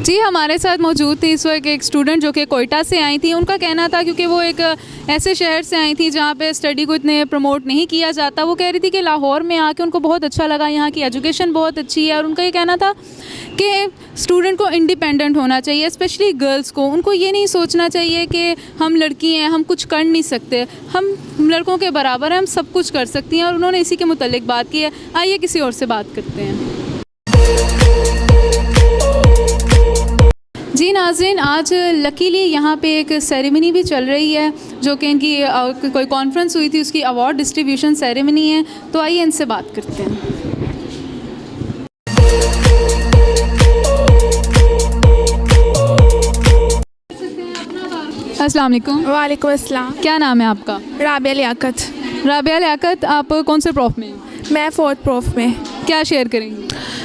जी, हमारे साथ मौजूद थी इस वक्त एक स्टूडेंट जो कि कोयटा से आई थी। उनका कहना था, क्योंकि वो एक ऐसे शहर से आई थी जहाँ पे स्टडी को इतने प्रमोट नहीं किया जाता। वो कह रही थी कि लाहौर में आके उनको बहुत अच्छा लगा, यहाँ की एजुकेशन बहुत अच्छी है। और उनका ये कहना था कि स्टूडेंट को इंडिपेंडेंट होना चाहिए, स्पेशली गर्ल्स को। उनको ये नहीं सोचना चाहिए कि हम लड़की हैं, हम कुछ कर नहीं सकते, हम लड़कों के बराबर हैं, हम सब कुछ कर सकती हैं। और उन्होंने इसी के मुतल्लिक बात की है। आइए किसी और से बात करते हैं। जी नाज़रीन, आज लकीली यहाँ पे एक सेरेमनी भी चल रही है जो कि इनकी कोई कॉन्फ्रेंस हुई थी, उसकी अवार्ड डिस्ट्रीब्यूशन सेरेमनी है। तो आइए इनसे बात करते हैं। अस्सलाम वालेकुम। वालेकुम अस्सलाम। क्या नाम है आपका? राबिया लियाकत। राबिया लियाकत, आप कौन से प्रोफ में? मैं 4th प्रोफ में। क्या शेयर करेंगी?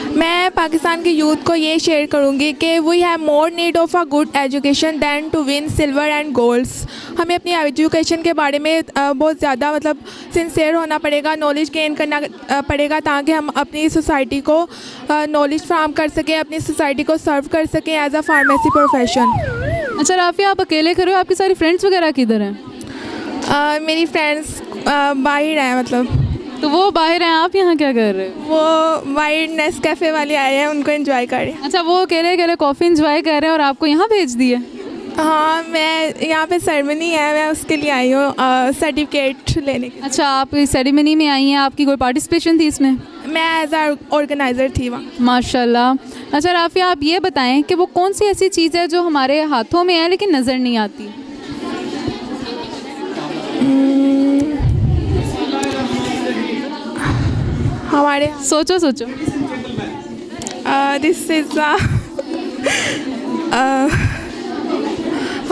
मैं पाकिस्तान के यूथ को ये शेयर करूँगी कि we have more need of a good education than to win silver and golds. हमें अपनी एजुकेशन के बारे में बहुत ज़्यादा सिंसियर होना पड़ेगा, नॉलेज गेन करना पड़ेगा, ताकि हम अपनी सोसाइटी को नॉलेज फ्राहम कर सकें, अपनी सोसाइटी को सर्व कर सकें एज अ फार्मेसी प्रोफेशन। अच्छा राफिया, आप अकेले खड़े हो, आपकी सारी फ्रेंड्स वगैरह किधर हैं? मेरी फ्रेंड्स बाहर हैं, तो वो बाहर हैं, आप यहाँ क्या कर रहे हो? वो बाहर नेस्कैफ़े वाले आए हैं, उनको एंजॉय कर रहे हैं। अच्छा, वो अकेले अकेले कॉफ़ी एंजॉय कर रहे हैं और आपको यहाँ भेज दिए? हाँ, मैं यहाँ पे सेरेमनी है, मैं उसके लिए आई हूँ सर्टिफिकेट लेने के। अच्छा, आप इस सेरेमनी में आई हैं, आपकी कोई पार्टिसिपेशन थी इसमें? मैं एज आ ऑर्गेनाइज़र थी वहाँ। माशाल्लाह। अच्छा राफिया, आप ये बताएं कि वो कौन सी ऐसी चीज़ है जो हमारे हाथों में है लेकिन नज़र नहीं आती? हमारे सोचो सोचो। दिस इज़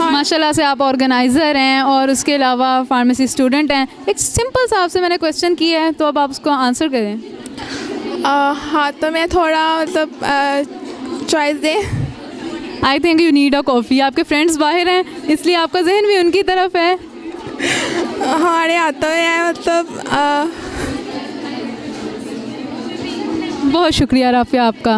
माशाल्लाह से आप ऑर्गेनाइज़र हैं और उसके अलावा फार्मेसी स्टूडेंट हैं। एक सिंपल सा आपसे मैंने क्वेश्चन किया है, तो अब आप उसको आंसर करें। हाँ, तो मैं थोड़ा चॉइस दें। I think you need a coffee. आपके फ्रेंड्स बाहर हैं, इसलिए आपका जहन भी उनकी तरफ है। हमारे हाथों में है बहुत शुक्रिया राफिया आपका।